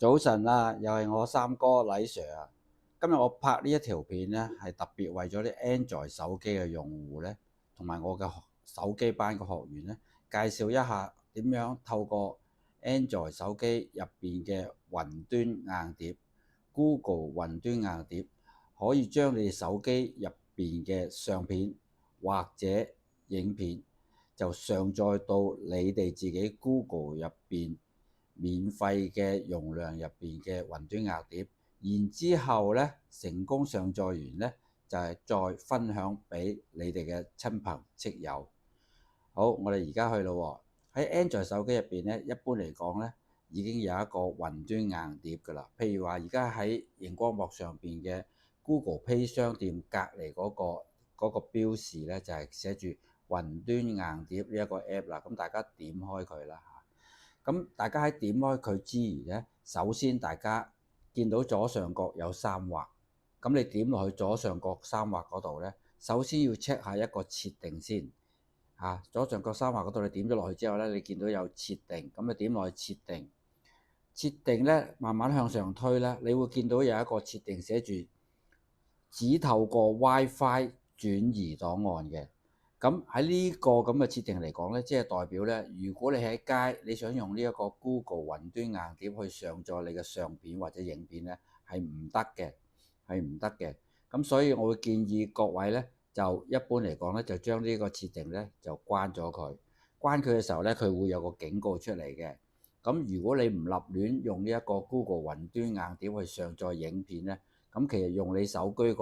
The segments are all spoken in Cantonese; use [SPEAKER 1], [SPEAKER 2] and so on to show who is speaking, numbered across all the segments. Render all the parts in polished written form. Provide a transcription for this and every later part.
[SPEAKER 1] 早晨啊，又係我三哥黎 Sir 啊。今日我拍呢一條片呢，係特別為咗啲 Android 手機嘅用戶呢，同埋我嘅手機班嘅學員呢，介紹一下點樣透過 Android 手機入邊嘅雲端硬碟 Google 雲端硬碟，可以將你手機入邊嘅相片或者影片就上載到你哋自己 Google 入邊免費嘅容量入邊嘅雲端硬碟，然之後咧成功上載完咧，就係再分享俾你哋嘅親朋戚友。好，我哋而家去咯喎。喺 Android 手機入邊咧，一般嚟講咧已經有一個雲端硬碟㗎啦。譬如話，而家喺熒光幕上邊嘅 Google Play 商店隔離嗰個標示咧，就係寫住雲端硬碟呢一個 app 啦。咁大家點開佢啦。咁大家喺點開佢之餘咧，首先大家見到左上角有三畫，咁你點落去左上角三畫嗰度咧，首先要 check 下一個設定先嚇。左上角三畫嗰度你點咗落去之後咧，你見到有設定，咁你點落去設定，設定咧慢慢向上推咧，你會見到有一個設定寫住只透過 WiFi 轉移檔案嘅。咁喺呢個咁嘅設定嚟講咧，即係代表咧，如果你喺街你想用呢一個 Google 雲端硬碟去上載你嘅相片或者影片咧，係唔得嘅，係唔得嘅。咁所以我會建議各位咧，就一般嚟講咧，就將呢個設定咧就關咗佢。關佢嘅時候咧，佢會有個警告出嚟嘅。咁如果你唔立亂用呢一個 Google 雲端硬碟去上載影片咧，咁其實用你手機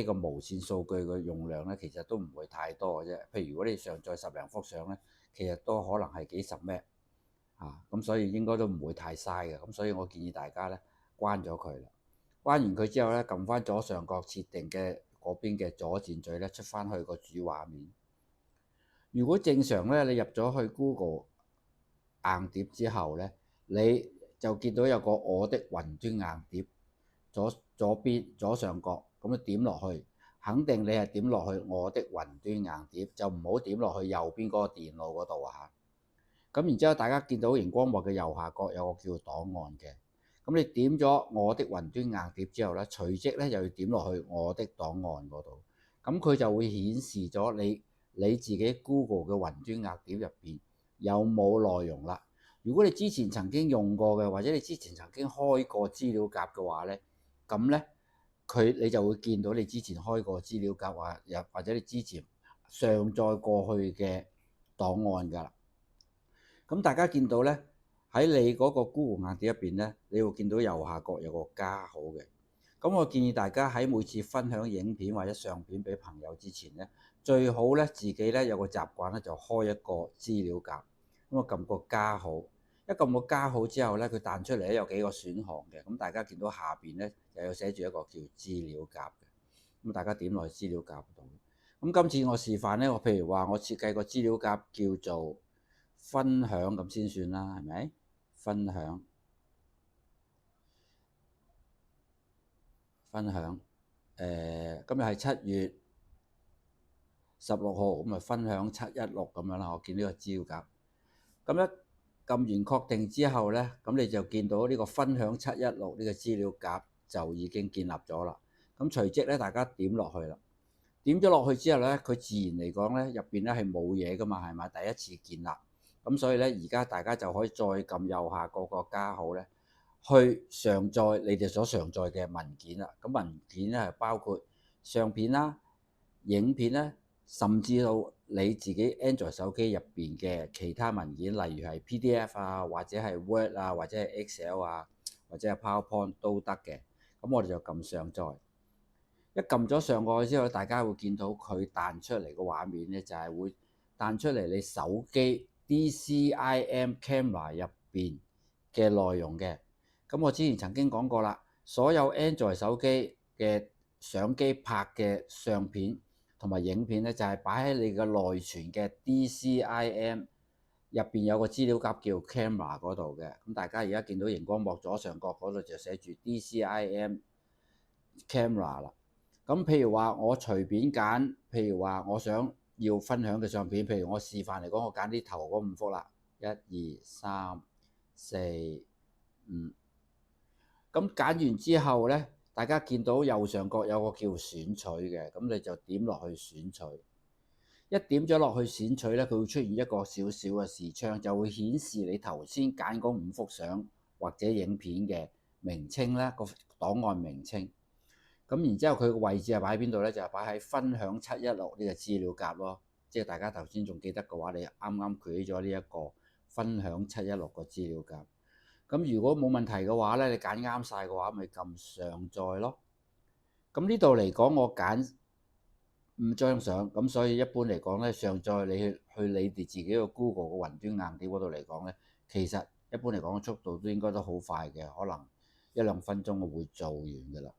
[SPEAKER 1] 個無線數據嘅用量咧，其實都唔會太多嘅啫。譬如如果你上載10零幅相咧，其實都可能係幾十 M 啊，咁所以應該都唔會太嘥嘅。咁所以我建議大家咧關咗佢啦。關完佢之後咧，撳翻左上角設定嘅嗰邊嘅左箭嘴咧，出翻去個主畫面。如果正常咧，你入咗去 Google 硬碟之後咧，你就見到有個我的雲端硬碟。左邊左上角咁你點落去，肯定你係點落去我的雲端硬碟，就唔好點落去右邊嗰個電腦嗰度啊。咁然之後，大家見到熒光幕嘅右下角有個叫檔案嘅，咁你點咗我的雲端硬碟之後咧，隨即咧又要點落去我的檔案嗰度，咁佢就會顯示咗你自己 Google 嘅雲端硬碟入邊有冇內容啦。如果你之前曾經用過嘅，或者你之前曾經開過資料夾嘅話咧，咁咧你就會見到你之前開過資料夾或者你之前上載過去嘅檔案㗎啦。咁大家見到咧喺你嗰個 Google 硬碟入邊咧，你會見到右下角有個加號嘅。咁我建議大家喺每次分享影片或者相片俾朋友之前咧，最好咧自己咧有個習慣咧，就開一個資料夾。咁我撳個加號，一撳個加號之後咧，佢彈出嚟咧有幾個選項嘅。咁大家見到下邊咧又有寫住一個叫資料夾嘅。咁大家點落去資料夾度。咁今次我示範咧，我譬如話我設計個資料夾叫做分享咁先算啦，係咪？分享，今日係7月16號，咁咪分享716咁樣啦。我見呢個資料夾，咁一撳完確定之後咧，咁你就見到呢個分享716呢個資料夾就已經建立咗啦。咁隨即咧，大家點落去啦。點咗落去之後咧，佢自然嚟講咧，入邊咧係冇嘢噶嘛，係咪？第一次建立，咁所以咧，而家大家就可以再撳右下角個加號咧，去上載你哋所上載嘅文件啦。咁文件咧係包括相片啦、影片啦，甚至到你自己 Android 手機入邊嘅其他文件，例如係 PDF 啊，或者係 Word 啊，或者係 Excel 啊，或者係 PowerPoint 都得嘅。咁我哋就撳上載。一撳咗上過去之後，大家會見到佢彈出嚟個畫面咧，就係會彈出嚟你手機 DCIM camera 入邊嘅內容嘅。咁我之前曾經講過啦，所有 Android 手機嘅相機拍嘅相片同埋影片咧，就係擺喺你嘅內存嘅 DCIM 入邊有個資料夾叫 camera 嗰度嘅。咁大家而家見到熒光幕左上角嗰度就寫住 DCIM camera 啦。咁譬如話我隨便揀，譬如話我想要分享嘅相片，譬如我示範嚟講，我揀啲頭嗰5幅啦，1、2、3、4、5，咁揀完之後呢，大家見到右上角有個叫選取嘅，咁你就點落去選取。一點咗落去選取呢，佢會出現一個小小嘅視窗，就會顯示你頭先揀嗰5幅相或者影片嘅名稱啦，個檔案名稱。咁然之後佢個位置係擺喺邊度呢？就係擺喺分享716呢個資料夾咯。即係大家頭先仲記得嘅話，你啱啱 create 咗呢一個分享716個資料夾。咁如果冇問題嘅話呢，你揀啱晒嘅話，咪撳上載咯。咁呢度嚟講，我揀5張相，咁所以一般嚟講呢，上載你去你哋自己個 Google 個雲端硬碟嗰度嚟講呢，其實一般嚟講速度都應該都好快嘅，可能1-2分鐘就會做完㗎啦。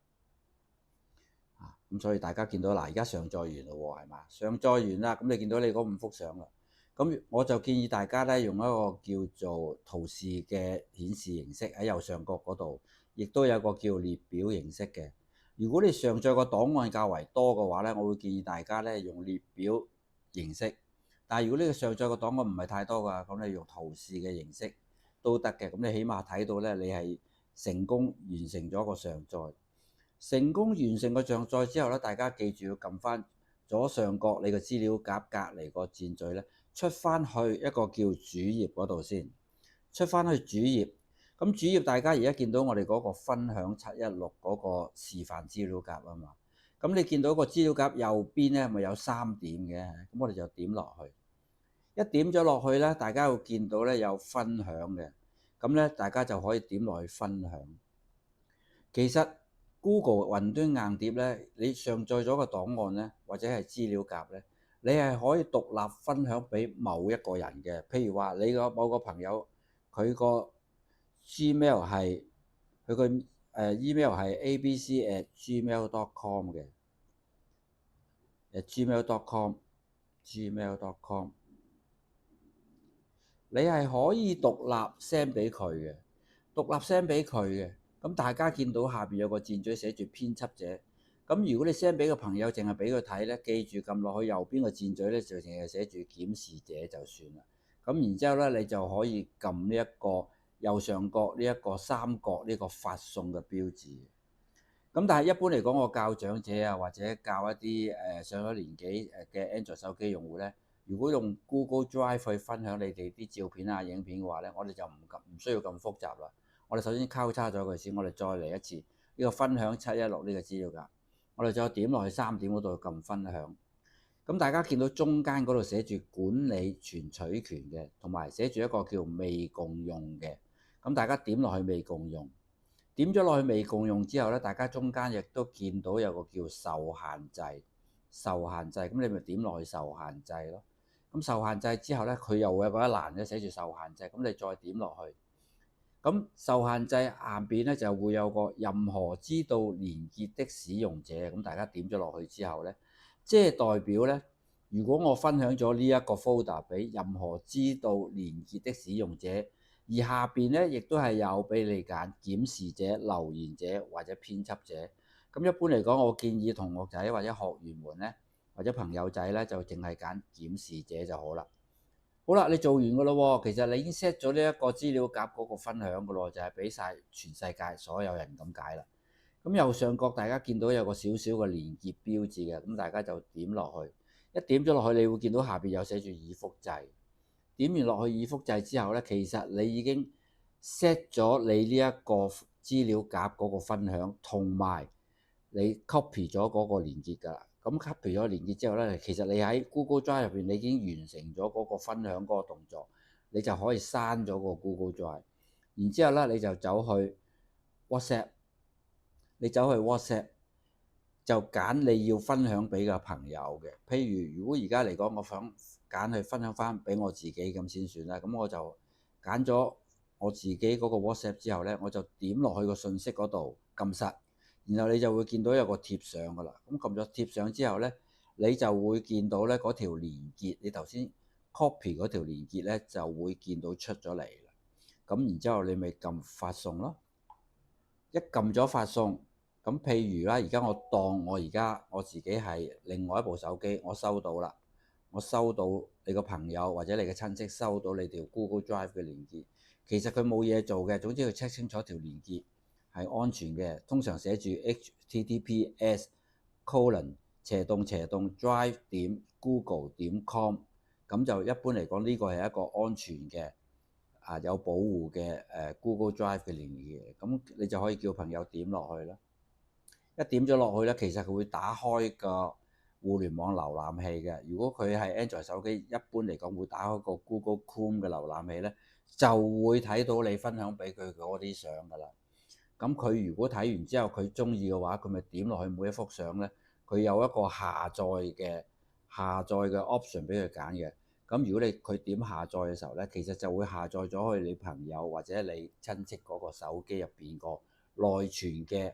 [SPEAKER 1] 咁所以大家見到嗱，而家上載完啦喎，係嘛？上載完啦，咁你見到你嗰5幅相啦。咁我就建議大家咧用一個叫做圖示嘅顯示形式喺右上角嗰度，亦都有個叫列表形式嘅。如果你上載個檔案較為多嘅話咧，我會建議大家咧用列表形式。但係如果呢個上載個檔案唔係太多㗎，咁你用圖示嘅形式都得嘅。咁你起碼睇到咧，你係成功完成咗個上載。成功完成個上載之後咧，大家記住要撳翻左上角你個資料夾隔離個箭嘴咧，出翻去一個叫主頁嗰度先，出翻去主頁。咁主頁大家而家見到我哋嗰個分享716嗰個示範資料夾啊嘛。咁你見到個資料夾右邊咧，咪有3點嘅，咁我哋就點落去。一點咗落去咧，大家會見到咧有分享嘅，咁咧大家就可以點落去分享。其實 Google 雲端硬碟咧，你上載咗個檔案咧，或者係資料夾咧，你係可以獨立分享俾某一個人嘅。譬如話你個某個朋友，佢個 Gmail 係佢個email 係 abc@gmail.com 嘅，gmail.com，你係可以獨立 send 俾佢嘅，獨立 send 俾佢嘅。咁大家見到下邊有個箭嘴寫住編輯者，咁如果你 send 俾個朋友，淨係俾佢睇咧，記住撳落去右邊個箭嘴咧，就淨係寫住檢視者就算啦。咁然之後咧，你就可以撳呢一個右上角呢一個三角呢個發送嘅標誌。咁但係一般嚟講，我教長者啊，或者教一啲上咗年紀嘅 Android 手機用戶咧，如果用 Google Drive 去分享你哋啲照片啊、影片嘅話咧，我哋就唔需要咁複雜啦。我哋首先交叉咗佢先，我哋再嚟一次呢個分享716呢個資料夾，我哋再點落去3點嗰度撳分享。咁大家見到中間嗰度寫住管理存取權嘅，同埋寫住一個叫未共用嘅。咁大家點落去未共用，點咗落去未共用之後咧，大家中間亦都見到有個叫受限制，咁你咪點落去受限制咯。咁受限制之後咧，佢又會有一欄咧寫住受限制，咁你再點落去。咁受限制下邊咧就會有個任何知道連結的使用者，咁大家點咗落去之後咧，即係代表咧，如果我分享咗呢一個 folder 俾任何知道連結的使用者，而下邊咧亦都係有俾你揀檢視者、留言者或者編輯者。咁一般嚟講，我建議同學仔或者學員們咧，或者朋友仔咧，就淨係揀檢視者就好啦。好啦，你做完噶咯喎，其實你已經 set 咗呢一個資料夾嗰個分享噶咯，就係俾晒全世界所有人咁解啦。咁右上角大家見到有個少少嘅連結標誌嘅，咁大家就點落去。一點咗落去，你會見到下邊有寫住已複製。點完落去已複製之後咧，其實你已經 set 咗你呢一個資料夾嗰個分享，同埋你 copy 咗嗰個連結㗎啦。咁 copy 咗連結之後咧，其實你喺 Google Drive 入邊，你已經完成咗嗰個分享嗰個動作，你就可以刪咗個 Google Drive。然之後咧，你就走去 WhatsApp，就揀你要分享俾個朋友嘅。譬如果而家嚟講，我想揀去分享翻俾我自己咁先算啦。咁我就揀咗我自己嗰個 WhatsApp 之後咧，我就點落去個信息嗰度撳實。然後你就會見到有個貼相噶啦，咁撳咗貼相之後咧，你就會見到咧嗰條連結，你頭先 copy 嗰條連結咧就會見到出咗嚟啦。咁然之後你咪撳發送咯，一撳咗發送，咁譬如啦，而家我當我自己係另外一部手機，我收到啦，我收到你個朋友或者你嘅親戚收到你條 Google Drive 嘅連結，其實佢冇嘢做嘅，總之佢 check 清楚條連結。係安全嘅，通常寫住 https://drive.google.com， 咁就一般嚟講呢個係一個安全嘅有保護嘅Google Drive 嘅連結，咁你就可以叫朋友點落去啦。一點咗落去咧，其實佢會打開個互聯網瀏覽器嘅。如果佢係 Android 手機，一般嚟講會打開個 Google Chrome 嘅瀏覽器咧，就會睇到你分享俾佢嗰啲相噶啦。咁佢如果睇完之後佢中意嘅話，佢咪點落去每一幅相咧，佢有一個下載嘅 option 俾佢揀嘅。咁如果佢點下載嘅時候咧，其實就會下載咗去你朋友或者你親戚嗰個手機入邊個內存嘅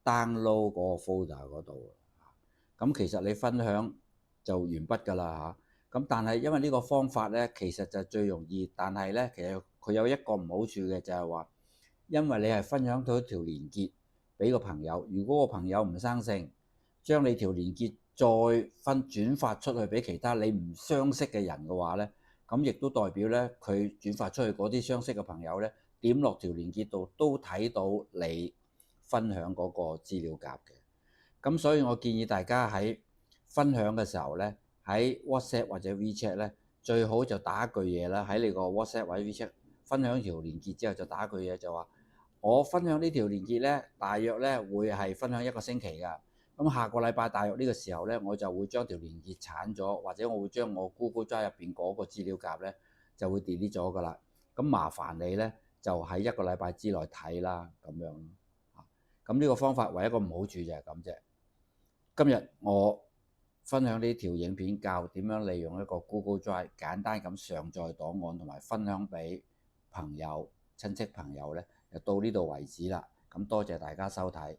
[SPEAKER 1] download 嗰個 folder 嗰度。咁其實你分享就完畢㗎啦嚇。咁但係因為呢個方法咧，其實就最容易，但係咧其實佢有一個唔好處嘅，就係話，因為你係分享到一條連結俾個朋友，如果個朋友唔生性，將你條連結再轉發出去俾其他你唔相識嘅人嘅話咧，咁亦都代表咧佢轉發出去嗰啲相識嘅朋友咧，點落條連結度都睇到你分享嗰個資料夾嘅。咁所以我建議大家喺分享嘅時候咧，喺 WhatsApp 或者 WeChat 咧，最好就打一句嘢啦，喺你個 WhatsApp 或者 WeChat 分享條連結之後就打一句嘢，就話我分享呢條連結咧，大約咧會係分享1個星期㗎。咁下個禮拜大約呢個時候咧，我就會將條連結剷咗，或者我會將我 Google Drive 入邊嗰個資料夾咧就會 delete 咗㗎啦。咁麻煩你咧就喺1個禮拜之內睇啦，咁樣。咁呢個方法唯一一個唔好處就係咁啫。今日我分享呢條影片，教點樣利用一個 Google Drive 簡單咁上載檔案同埋分享俾朋友、親戚朋友咧，就到呢度為止啦。咁多謝大家收睇。